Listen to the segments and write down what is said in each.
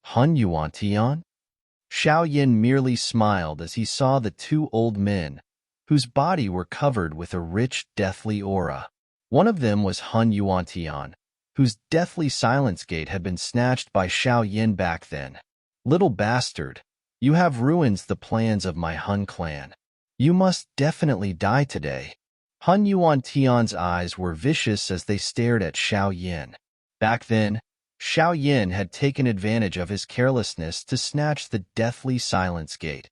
Hun Yuan? Xiao Yin merely smiled as he saw the two old men, whose body were covered with a rich, deathly aura. One of them was Hun Yuan, whose deathly silence gate had been snatched by Xiao Yin back then. Little bastard, you have ruined the plans of my Hun clan. You must definitely die today. Hun Yuan's eyes were vicious as they stared at Xiao Yin. Back then, Xiao Yin had taken advantage of his carelessness to snatch the deathly silence gate,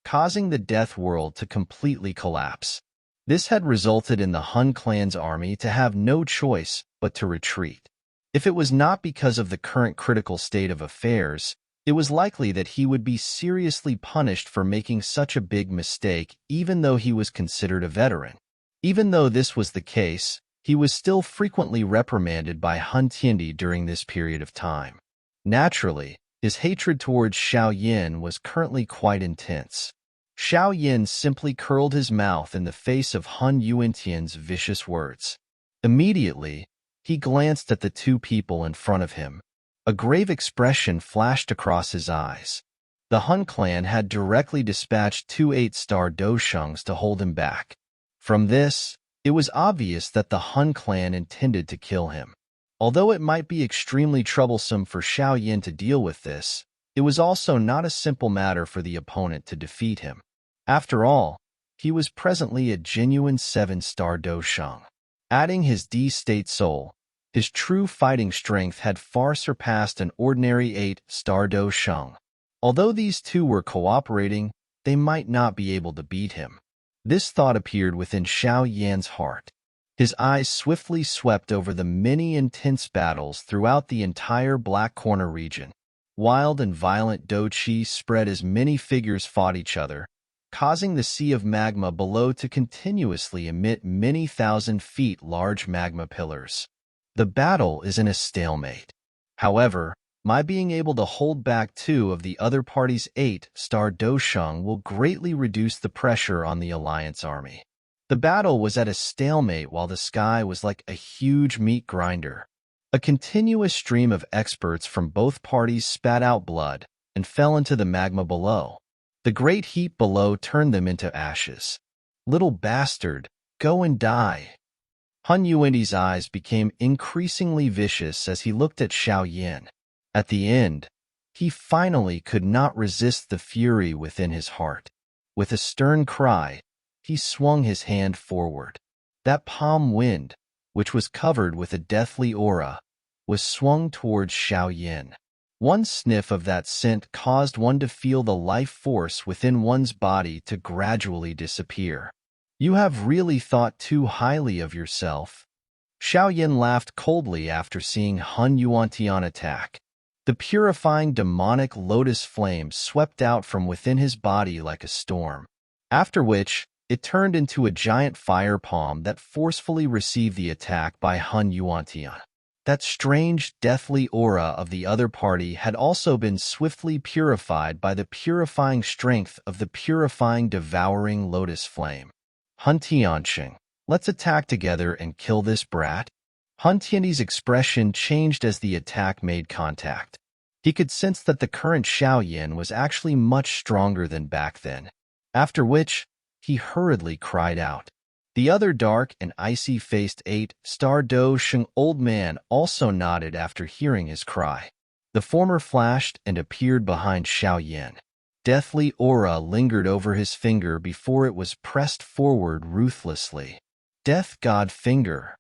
causing the death world to completely collapse. This had resulted in the Hun clan's army to have no choice but to retreat. If it was not because of the current critical state of affairs, it was likely that he would be seriously punished for making such a big mistake, even though he was considered a veteran. Even though this was the case, he was still frequently reprimanded by Hun Tiandi during this period of time. Naturally, his hatred towards Xiao Yin was currently quite intense. Xiao Yin simply curled his mouth in the face of Hun Yuan's vicious words. Immediately, he glanced at the two people in front of him. A grave expression flashed across his eyes. The Hun clan had directly dispatched two 8-star doshungs to hold him back. From this, it was obvious that the Hun clan intended to kill him. Although it might be extremely troublesome for Xiao Yin to deal with this, it was also not a simple matter for the opponent to defeat him. After all, he was presently a genuine 7-star doshung. Adding his D-state soul, his true fighting strength had far surpassed an ordinary 8-star doshung. Although these two were cooperating, they might not be able to beat him. This thought appeared within Xiao Yan's heart. His eyes swiftly swept over the many intense battles throughout the entire Black Corner region. Wild and violent doqi spread as many figures fought each other, causing the sea of magma below to continuously emit many thousand feet large magma pillars. The battle is in a stalemate. However, my being able to hold back two of the other party's 8-star doshung will greatly reduce the pressure on the Alliance army. The battle was at a stalemate while the sky was like a huge meat grinder. A continuous stream of experts from both parties spat out blood and fell into the magma below. The great heat below turned them into ashes. Little bastard, go and die. Hun Yuan's eyes became increasingly vicious as he looked at Xiao Yin. At the end, he finally could not resist the fury within his heart. With a stern cry, he swung his hand forward. That palm wind, which was covered with a deathly aura, was swung towards Xiao Yin. One sniff of that scent caused one to feel the life force within one's body to gradually disappear. You have really thought too highly of yourself. Xiao Yin laughed coldly after seeing Hun Yuan attack. The purifying demonic lotus flame swept out from within his body like a storm, after which it turned into a giant fire palm that forcefully received the attack by Hun Yuan. That strange, deathly aura of the other party had also been swiftly purified by the purifying strength of the purifying devouring lotus flame. Hun Tianqing, let's attack together and kill this brat. Hun Tian's expression changed as the attack made contact. He could sense that the current Xiao Yin was actually much stronger than back then, after which he hurriedly cried out. The other dark and icy-faced 8-star doshung old man also nodded after hearing his cry. The former flashed and appeared behind Xiao Yin. Deathly aura lingered over his finger before it was pressed forward ruthlessly. Death God Finger.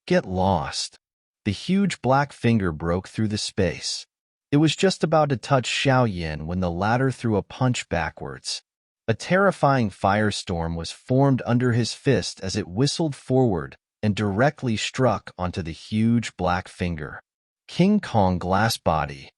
Get lost. The huge black finger broke through the space. It was just about to touch Xiao Yin when the latter threw a punch backwards. A terrifying firestorm was formed under his fist as it whistled forward and directly struck onto the huge black finger. King Kong glass body.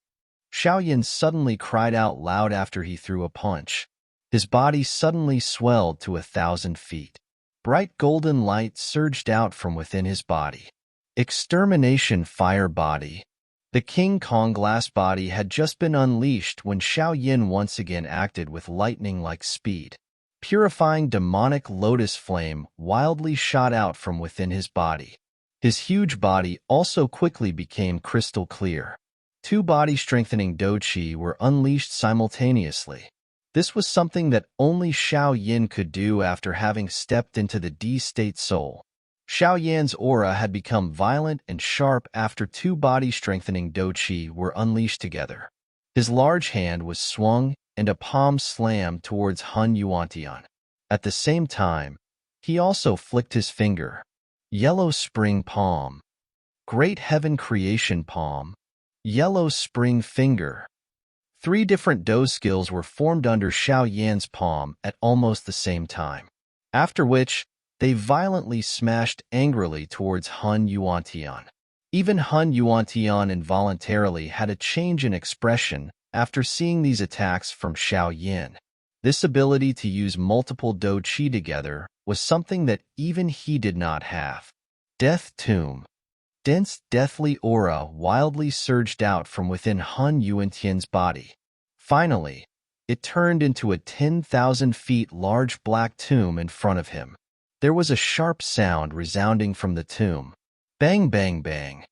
Xiao Yin suddenly cried out loud after he threw a punch. His body suddenly swelled to 1,000 feet. Bright golden light surged out from within his body. Extermination Fire Body. The King Kong glass body had just been unleashed when Xiao Yin once again acted with lightning-like speed. Purifying demonic lotus flame wildly shot out from within his body. His huge body also quickly became crystal clear. Two body-strengthening Doqi were unleashed simultaneously. This was something that only Xiao Yin could do after having stepped into the D-state soul. Xiao Yan's aura had become violent and sharp after two body-strengthening Doqi were unleashed together. His large hand was swung and a palm slammed towards Hun Yuantian. At the same time, he also flicked his finger. Yellow Spring Palm. Great Heaven Creation Palm. Yellow Spring Finger. Three different Do skills were formed under Xiao Yan's palm at almost the same time, after which they violently smashed angrily towards Hun Yuantian. Even Hun Yuantian involuntarily had a change in expression after seeing these attacks from Xiao Yin. This ability to use multiple Do Qi together was something that even he did not have. Death Tomb. Dense, deathly aura wildly surged out from within Hun Yuantian's body. Finally, it turned into a 10,000 feet large black tomb in front of him. There was a sharp sound resounding from the tomb. Bang, bang, bang.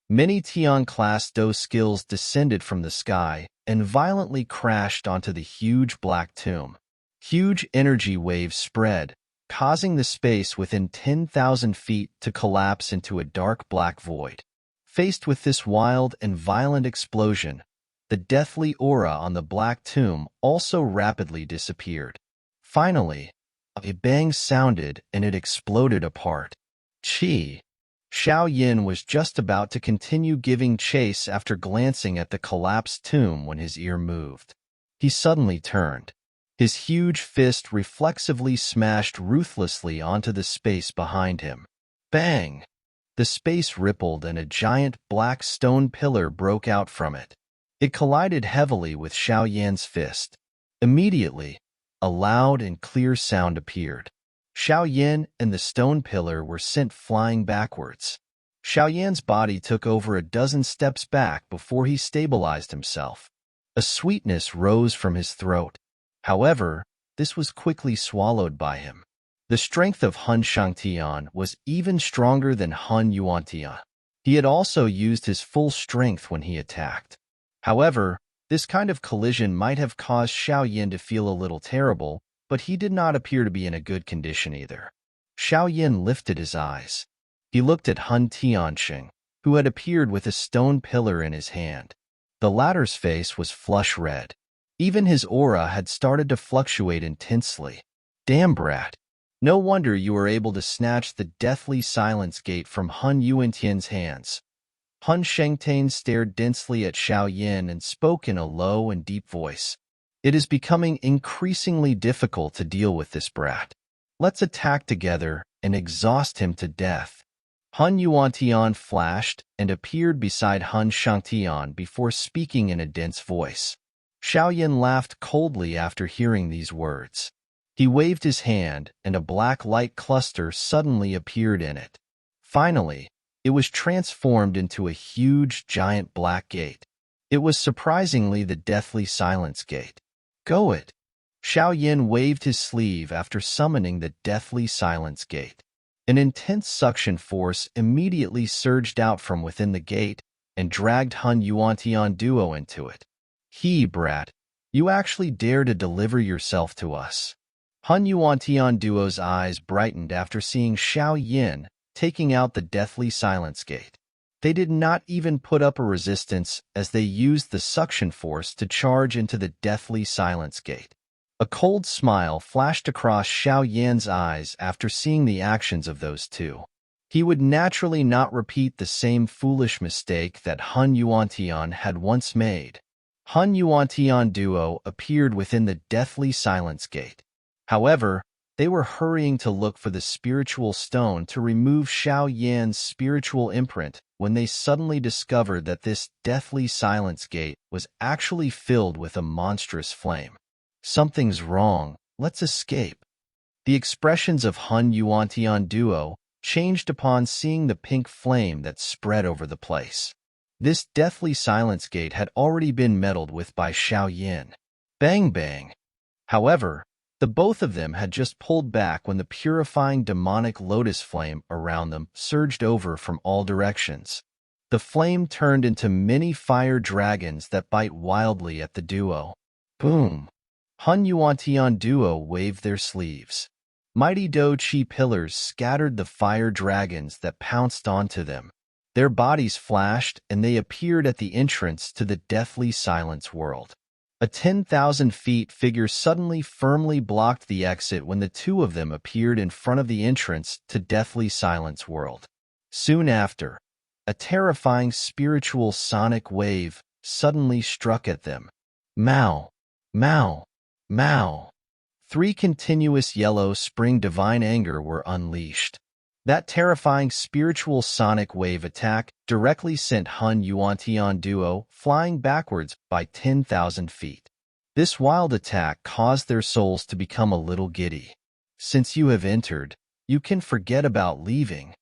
Many Tian-class Do skills descended from the sky and violently crashed onto the huge black tomb. Huge energy waves spread, causing the space within 10,000 feet to collapse into a dark black void. Faced with this wild and violent explosion, the deathly aura on the black tomb also rapidly disappeared. Finally, a bang sounded and it exploded apart. Qi. Xiao Yin was just about to continue giving chase after glancing at the collapsed tomb when his ear moved. He suddenly turned. His huge fist reflexively smashed ruthlessly onto the space behind him. Bang! The space rippled and a giant black stone pillar broke out from it. It collided heavily with Xiao Yan's fist. Immediately, a loud and clear sound appeared. Xiao Yan and the stone pillar were sent flying backwards. Xiao Yan's body took over a dozen steps back before he stabilized himself. A sweetness rose from his throat. However, this was quickly swallowed by him. The strength of Hun Shangtian was even stronger than Hun Yuantian. He had also used his full strength when he attacked. However, this kind of collision might have caused Xiao Yin to feel a little terrible, but he did not appear to be in a good condition either. Xiao Yin lifted his eyes. He looked at Hun Tianxing, who had appeared with a stone pillar in his hand. The latter's face was flush red. Even his aura had started to fluctuate intensely. Damn, brat. No wonder you were able to snatch the deathly silence gate from Hun Yuantian's hands. Hun Shengtain stared densely at Xiao Yin and spoke in a low and deep voice. It is becoming increasingly difficult to deal with this brat. Let's attack together and exhaust him to death. Hun Yuantian flashed and appeared beside Hun Shangtian before speaking in a dense voice. Xiao Yin laughed coldly after hearing these words. He waved his hand, and a black light cluster suddenly appeared in it. Finally, it was transformed into a huge, giant black gate. It was surprisingly the deathly silence gate. Go it! Xiao Yin waved his sleeve after summoning the deathly silence gate. An intense suction force immediately surged out from within the gate and dragged Hun Yuantian Duo into it. Brat, you actually dare to deliver yourself to us. Hun Yuantian Duo's eyes brightened after seeing Xiao Yin taking out the deathly silence gate. They did not even put up a resistance as they used the suction force to charge into the deathly silence gate. A cold smile flashed across Xiao Yan's eyes after seeing the actions of those two. He would naturally not repeat the same foolish mistake that Hun Yuantian had once made. Hun Yuantian Duo appeared within the deathly silence gate. However, they were hurrying to look for the spiritual stone to remove Xiao Yan's spiritual imprint when they suddenly discovered that this deathly silence gate was actually filled with a monstrous flame. Something's wrong, let's escape. The expressions of Hun Yuantian Duo changed upon seeing the pink flame that spread over the place. This deathly silence gate had already been meddled with by Xiao Yin. Bang bang. However, the both of them had just pulled back when the purifying demonic lotus flame around them surged over from all directions. The flame turned into many fire dragons that bite wildly at the duo. Boom! Hun Yuan duo waved their sleeves. Mighty Do Chi pillars scattered the fire dragons that pounced onto them. Their bodies flashed, and they appeared at the entrance to the deathly silence world. A 10,000 feet figure suddenly firmly blocked the exit when the two of them appeared in front of the entrance to deathly silence world. Soon after, a terrifying spiritual sonic wave suddenly struck at them. Mao! Mao! Mao! 3 continuous yellow spring divine anger were unleashed. That terrifying spiritual sonic wave attack directly sent Hun Yuan duo flying backwards by 10,000 feet. This wild attack caused their souls to become a little giddy. Since you have entered, you can forget about leaving.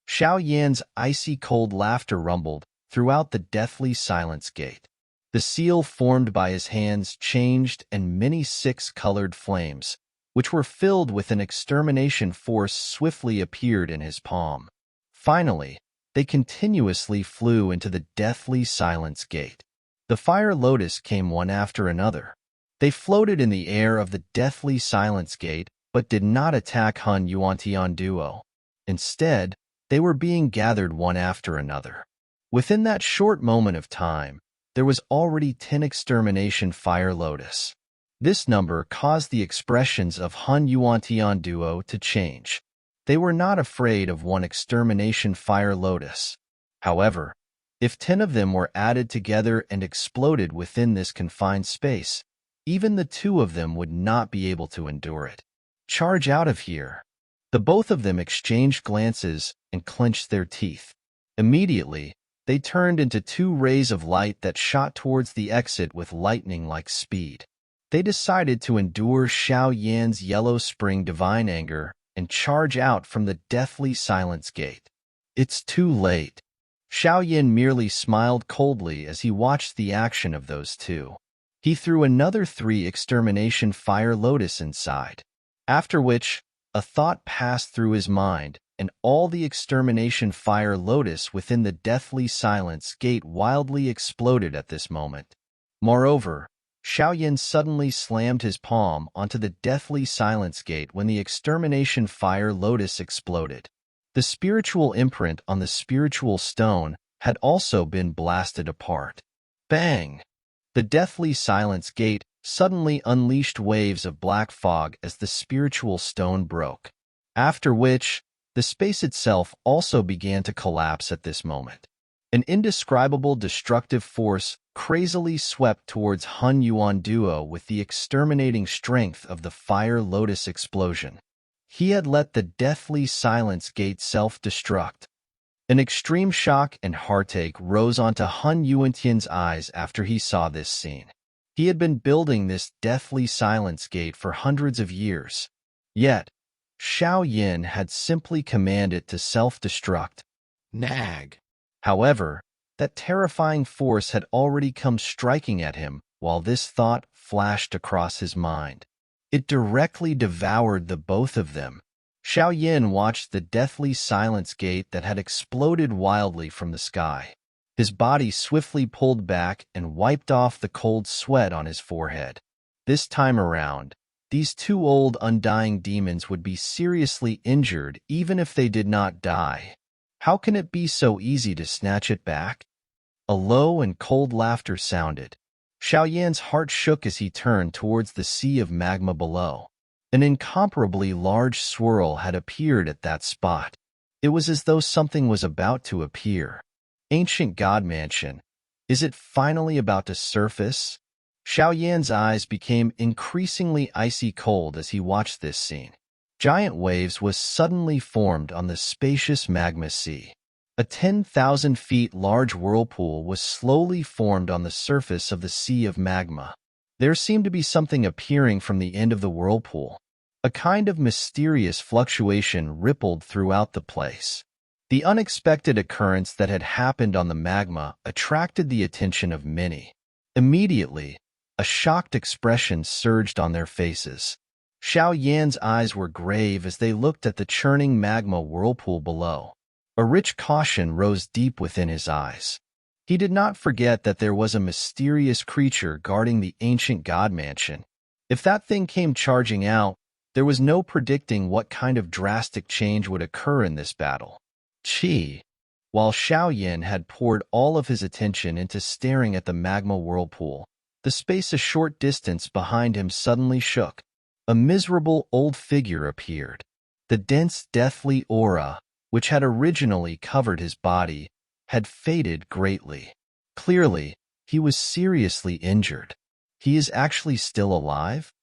Xiao Yan's icy cold laughter rumbled throughout the deathly silence gate. The seal formed by his hands changed, and many 6-colored flames, which were filled with an extermination force, swiftly appeared in his palm. Finally, they continuously flew into the deathly silence gate. The fire lotus came one after another. They floated in the air of the deathly silence gate, but did not attack Hun Yuan duo. Instead, they were being gathered one after another. Within that short moment of time, there was already 10 extermination fire lotus. This number caused the expressions of Hun Yuan duo to change. They were not afraid of one extermination fire lotus. However, if 10 of them were added together and exploded within this confined space, even the 2 of them would not be able to endure it. Charge out of here! The both of them exchanged glances and clenched their teeth. Immediately, they turned into 2 rays of light that shot towards the exit with lightning-like speed. They decided to endure Xiao Yan's yellow spring divine anger and charge out from the deathly silence gate. It's too late. Xiao Yan merely smiled coldly as he watched the action of those 2. He threw another 3 extermination fire lotus inside, after which a thought passed through his mind, and all the extermination fire lotus within the deathly silence gate wildly exploded at this moment. Moreover, Xiao Yan suddenly slammed his palm onto the deathly silence gate when the extermination fire lotus exploded. The spiritual imprint on the spiritual stone had also been blasted apart. Bang! The deathly silence gate suddenly unleashed waves of black fog as the spiritual stone broke, after which the space itself also began to collapse at this moment. An indescribable destructive force crazily swept towards Hun Yuan duo with the exterminating strength of the fire lotus explosion. He had let the deathly silence gate self-destruct. An extreme shock and heartache rose onto Hun Yuantian's eyes after he saw this scene. He had been building this deathly silence gate for hundreds of years. Yet, Xiao Yan had simply commanded it to self-destruct. Nag. However, that terrifying force had already come striking at him while this thought flashed across his mind. It directly devoured the both of them. Xiao Yan watched the deathly silence gate that had exploded wildly from the sky. His body swiftly pulled back and wiped off the cold sweat on his forehead. This time around, these 2 old undying demons would be seriously injured even if they did not die. How can it be so easy to snatch it back? A low and cold laughter sounded. Xiao Yan's heart shook as he turned towards the sea of magma below. An incomparably large swirl had appeared at that spot. It was as though something was about to appear. Ancient God Mansion. Is it finally about to surface? Xiao Yan's eyes became increasingly icy cold as he watched this scene. Giant waves was suddenly formed on the spacious magma sea. A 10,000 feet large whirlpool was slowly formed on the surface of the sea of magma. There seemed to be something appearing from the end of the whirlpool. A kind of mysterious fluctuation rippled throughout the place. The unexpected occurrence that had happened on the magma attracted the attention of many. Immediately, a shocked expression surged on their faces. Xiao Yan's eyes were grave as they looked at the churning magma whirlpool below. A rich caution rose deep within his eyes. He did not forget that there was a mysterious creature guarding the ancient god mansion. If that thing came charging out, there was no predicting what kind of drastic change would occur in this battle. While Xiao Yin had poured all of his attention into staring at the magma whirlpool, the space a short distance behind him suddenly shook. A miserable old figure appeared. The dense, deathly aura, which had originally covered his body, had faded greatly. Clearly, he was seriously injured. He is actually still alive?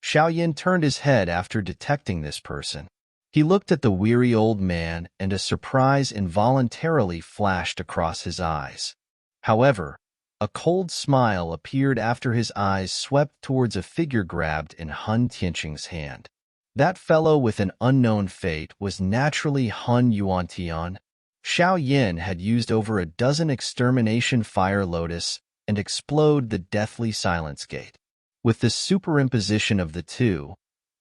Xiao Yin turned his head after detecting this person. He looked at the weary old man, and a surprise involuntarily flashed across his eyes. However, a cold smile appeared after his eyes swept towards a figure grabbed in Hun Tianqing's hand. That fellow with an unknown fate was naturally Hun Yuantian. Xiao Yin had used over a dozen extermination fire lotus and explode the deathly silence gate. With the superimposition of the two,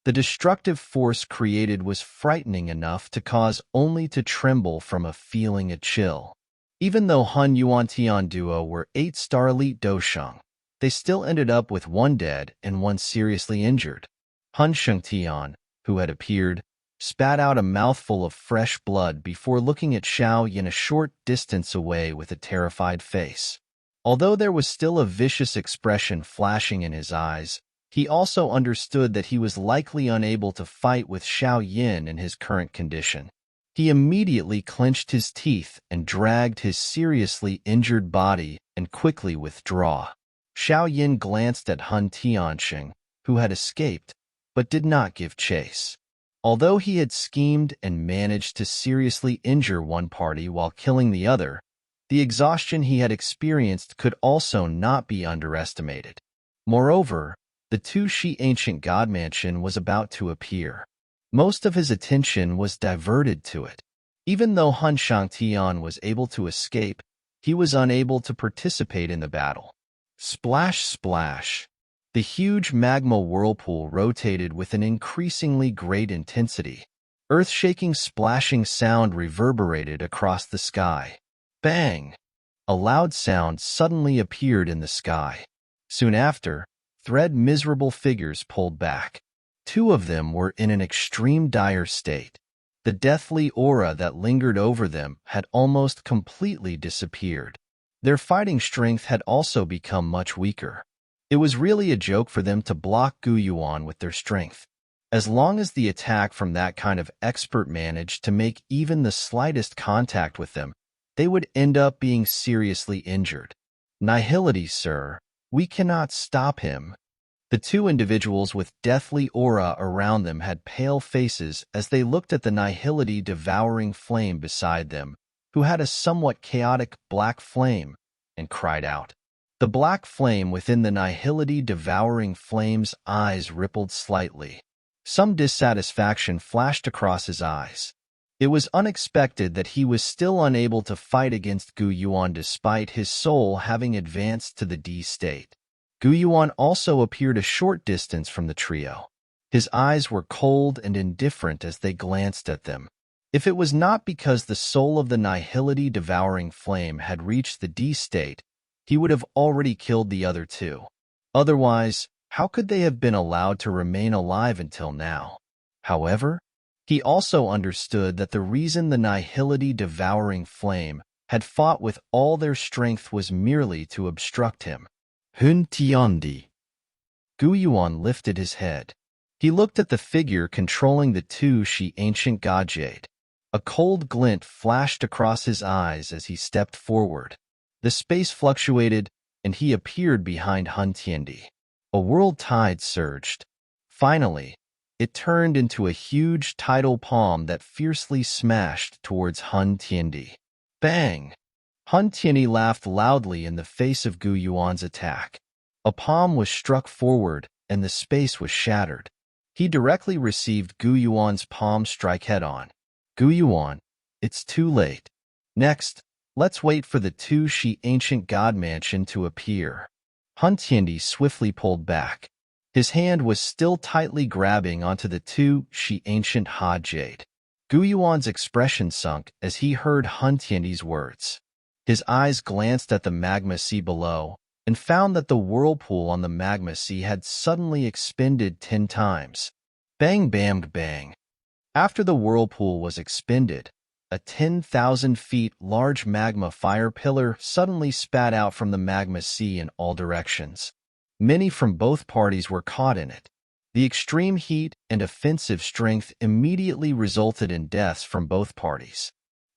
the destructive force created was frightening enough to cause only to tremble from feeling a chill. Even though Hun Yuantian duo were 8-star elite Dosheng, they still ended up with one dead and one seriously injured. Hun Shengtian, who had appeared, spat out a mouthful of fresh blood before looking at Xiao Yin a short distance away with a terrified face. Although there was still a vicious expression flashing in his eyes, he also understood that he was likely unable to fight with Xiao Yin in his current condition. He immediately clenched his teeth and dragged his seriously injured body and quickly withdrew. Xiao Yin glanced at Hun Tianqing, who had escaped, but did not give chase. Although he had schemed and managed to seriously injure one party while killing the other, the exhaustion he had experienced could also not be underestimated. Moreover, the Tu-Shi ancient god mansion was about to appear. Most of his attention was diverted to it. Even though Hun Shangtian was able to escape, he was unable to participate in the battle. Splash, splash. The huge magma whirlpool rotated with an increasingly great intensity. Earth-shaking splashing sound reverberated across the sky. Bang! A loud sound suddenly appeared in the sky. Soon after, miserable figures pulled back. Two of them were in an extreme dire state. The deathly aura that lingered over them had almost completely disappeared. Their fighting strength had also become much weaker. It was really a joke for them to block Gu Yuan with their strength. As long as the attack from that kind of expert managed to make even the slightest contact with them, they would end up being seriously injured. Nihility, sir. We cannot stop him. The two individuals with deathly aura around them had pale faces as they looked at the nihility devouring flame beside them, who had a somewhat chaotic black flame, and cried out. The black flame within the nihility devouring flame's eyes rippled slightly. Some dissatisfaction flashed across his eyes. It was unexpected that he was still unable to fight against Gu Yuan despite his soul having advanced to the D state. Gu Yuan also appeared a short distance from the trio. His eyes were cold and indifferent as they glanced at them. If it was not because the soul of the nihility devouring flame had reached the D state, he would have already killed the other two. Otherwise, how could they have been allowed to remain alive until now? However, he also understood that the reason the nihility devouring flame had fought with all their strength was merely to obstruct him. Hun Tiandi. Gu Yuan lifted his head. He looked at the figure controlling the Tu-Shi ancient god Jade. A cold glint flashed across his eyes as he stepped forward. The space fluctuated, and he appeared behind Hun Tiandi. A world tide surged. Finally, it turned into a huge tidal palm that fiercely smashed towards Hun Tiandi. Bang! Hun Tiandi laughed loudly in the face of Gu Yuan's attack. A palm was struck forward, and the space was shattered. He directly received Gu Yuan's palm strike head-on. Gu Yuan, it's too late. Next, let's wait for the Tu-Shi ancient god mansion to appear. Hun Tiandi swiftly pulled back. His hand was still tightly grabbing onto the Tu-Shi ancient Jade. Gu Yuan's expression sunk as he heard Hun Tiandi's words. His eyes glanced at the magma sea below and found that the whirlpool on the magma sea had suddenly expanded 10 times. Bang, bang, bang. After the whirlpool was expended, a 10,000 feet large magma fire pillar suddenly spat out from the magma sea in all directions. Many from both parties were caught in it. The extreme heat and offensive strength immediately resulted in deaths from both parties.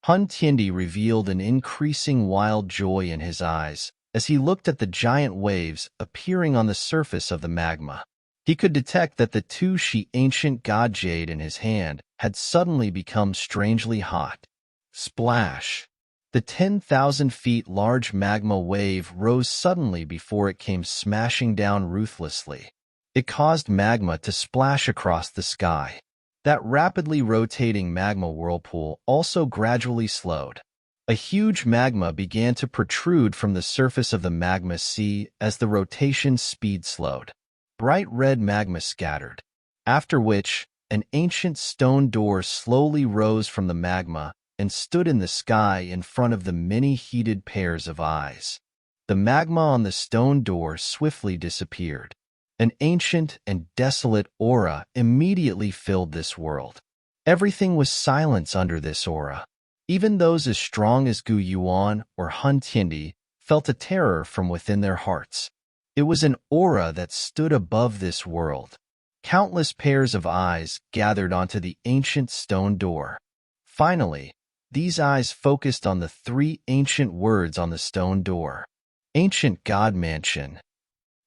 Hun Tiandi revealed an increasing wild joy in his eyes as he looked at the giant waves appearing on the surface of the magma. He could detect that the two-she ancient god Jade in his hand had suddenly become strangely hot. Splash! The 10,000 feet large magma wave rose suddenly before it came smashing down ruthlessly. It caused magma to splash across the sky. That rapidly rotating magma whirlpool also gradually slowed. A huge magma began to protrude from the surface of the magma sea as the rotation speed slowed. Bright red magma scattered, after which an ancient stone door slowly rose from the magma and stood in the sky in front of the many heated pairs of eyes. The magma on the stone door swiftly disappeared. An ancient and desolate aura immediately filled this world. Everything was silence under this aura. Even those as strong as Gu Yuan or Hun Tiandi felt a terror from within their hearts. It was an aura that stood above this world. Countless pairs of eyes gathered onto the ancient stone door. Finally, these eyes focused on the 3 ancient words on the stone door. Ancient God Mansion.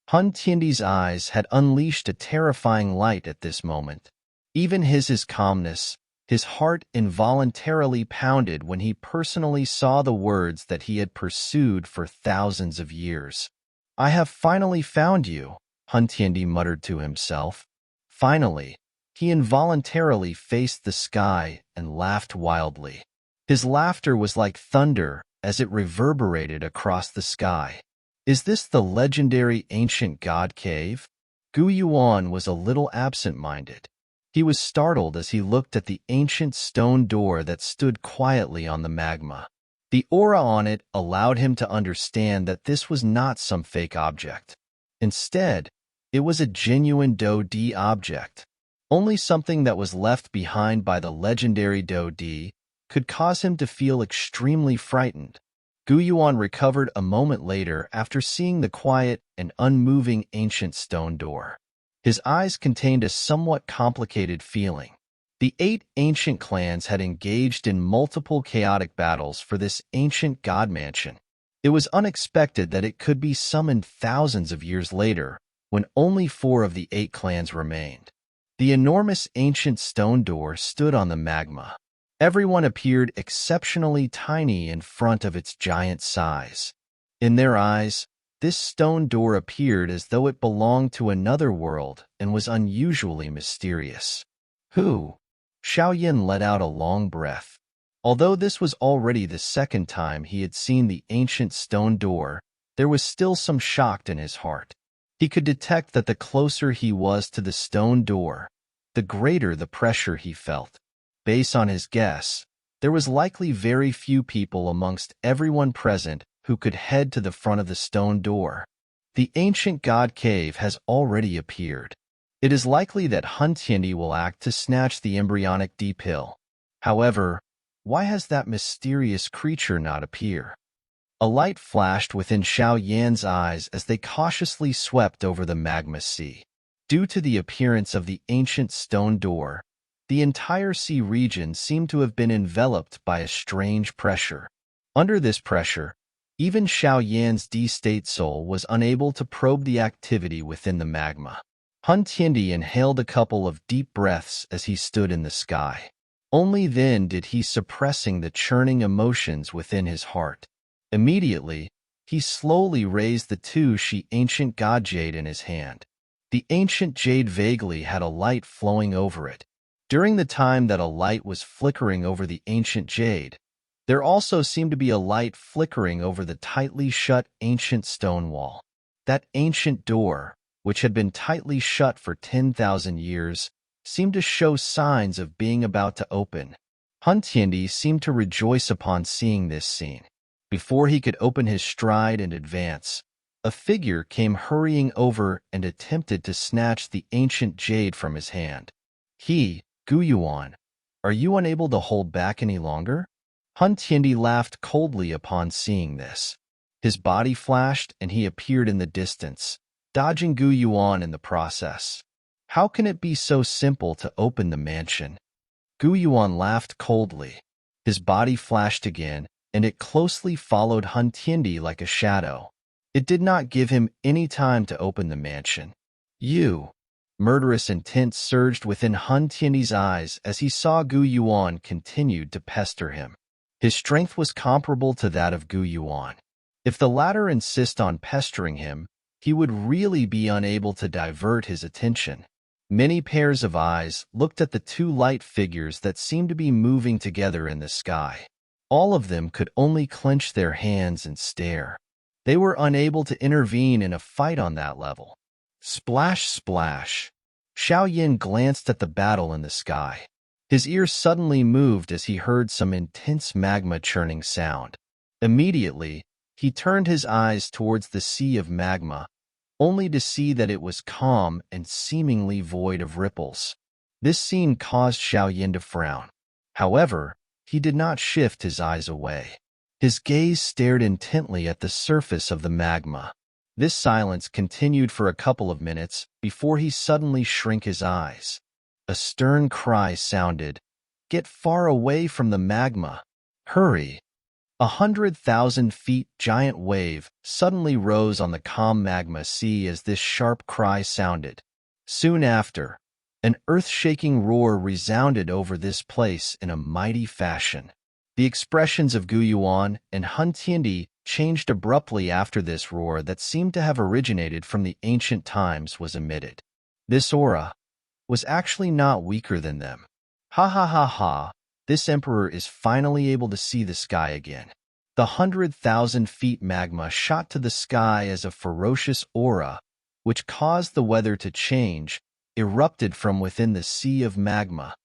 Hun Tiandi's eyes had unleashed a terrifying light at this moment. Even his calmness, his heart involuntarily pounded when he personally saw the words that he had pursued for thousands of years. I have finally found you, Hun Tiandi muttered to himself. Finally, he involuntarily faced the sky and laughed wildly. His laughter was like thunder as it reverberated across the sky. Is this the legendary ancient god cave? Gu Yuan was a little absent-minded. He was startled as he looked at the ancient stone door that stood quietly on the magma. The aura on it allowed him to understand that this was not some fake object. Instead, it was a genuine Do-D object. Only something that was left behind by the legendary Do-D could cause him to feel extremely frightened. Gu Yuan recovered a moment later after seeing the quiet and unmoving ancient stone door. His eyes contained a somewhat complicated feeling. The 8 ancient clans had engaged in multiple chaotic battles for this ancient god mansion. It was unexpected that it could be summoned thousands of years later, when only 4 of the 8 clans remained. The enormous ancient stone door stood on the magma. Everyone appeared exceptionally tiny in front of its giant size. In their eyes, this stone door appeared as though it belonged to another world and was unusually mysterious. Who? Xiaoyan let out a long breath. Although this was already the second time he had seen the ancient stone door, there was still some shock in his heart. He could detect that the closer he was to the stone door, the greater the pressure he felt. Based on his guess, there was likely very few people amongst everyone present who could head to the front of the stone door. The ancient god cave has already appeared. It is likely that Hun Tiandi will act to snatch the embryonic D pill. However, why has that mysterious creature not appear? A light flashed within Xiaoyan's eyes as they cautiously swept over the magma sea. Due to the appearance of the ancient stone door, the entire sea region seemed to have been enveloped by a strange pressure. Under this pressure, even Xiaoyan's D-state soul was unable to probe the activity within the magma. Hun Tiandi inhaled a couple of deep breaths as he stood in the sky. Only then did he suppressing the churning emotions within his heart. Immediately, he slowly raised the two-she ancient god Jade in his hand. The ancient Jade vaguely had a light flowing over it. During the time that a light was flickering over the ancient Jade, there also seemed to be a light flickering over the tightly shut ancient stone wall. That ancient door, which had been tightly shut for 10,000 years, seemed to show signs of being about to open. Hun Tiendi seemed to rejoice upon seeing this scene. Before he could open his stride and advance, a figure came hurrying over and attempted to snatch the ancient jade from his hand. Gu Yuan, are you unable to hold back any longer? Hun Tiendi laughed coldly upon seeing this. His body flashed and he appeared in the distance, dodging Gu Yuan in the process. How can it be so simple to open the mansion? Gu Yuan laughed coldly. His body flashed again, and it closely followed Hun Tiendi like a shadow. It did not give him any time to open the mansion. Murderous intent surged within Hun Tiendi's eyes as he saw Gu Yuan continued to pester him. His strength was comparable to that of Gu Yuan. If the latter insist on pestering him, he would really be unable to divert his attention. Many pairs of eyes looked at the two light figures that seemed to be moving together in the sky. All of them could only clench their hands and stare. They were unable to intervene in a fight on that level. Splash, splash. Xiao Yin glanced at the battle in the sky. His ears suddenly moved as he heard some intense magma churning sound. Immediately, he turned his eyes towards the sea of magma, only to see that it was calm and seemingly void of ripples. This scene caused Xiao Yin to frown. However, he did not shift his eyes away. His gaze stared intently at the surface of the magma. This silence continued for a couple of minutes before he suddenly shrank his eyes. A stern cry sounded, "Get far away from the magma! Hurry!" 100,000 feet giant wave suddenly rose on the calm magma sea as this sharp cry sounded. Soon after, an earth-shaking roar resounded over this place in a mighty fashion. The expressions of Gu Yuan and Hun Tiendi changed abruptly after this roar that seemed to have originated from the ancient times was emitted. This aura was actually not weaker than them. Ha ha ha ha, this emperor is finally able to see the sky again. The 100,000 feet magma shot to the sky as a ferocious aura, which caused the weather to change, erupted from within the sea of magma.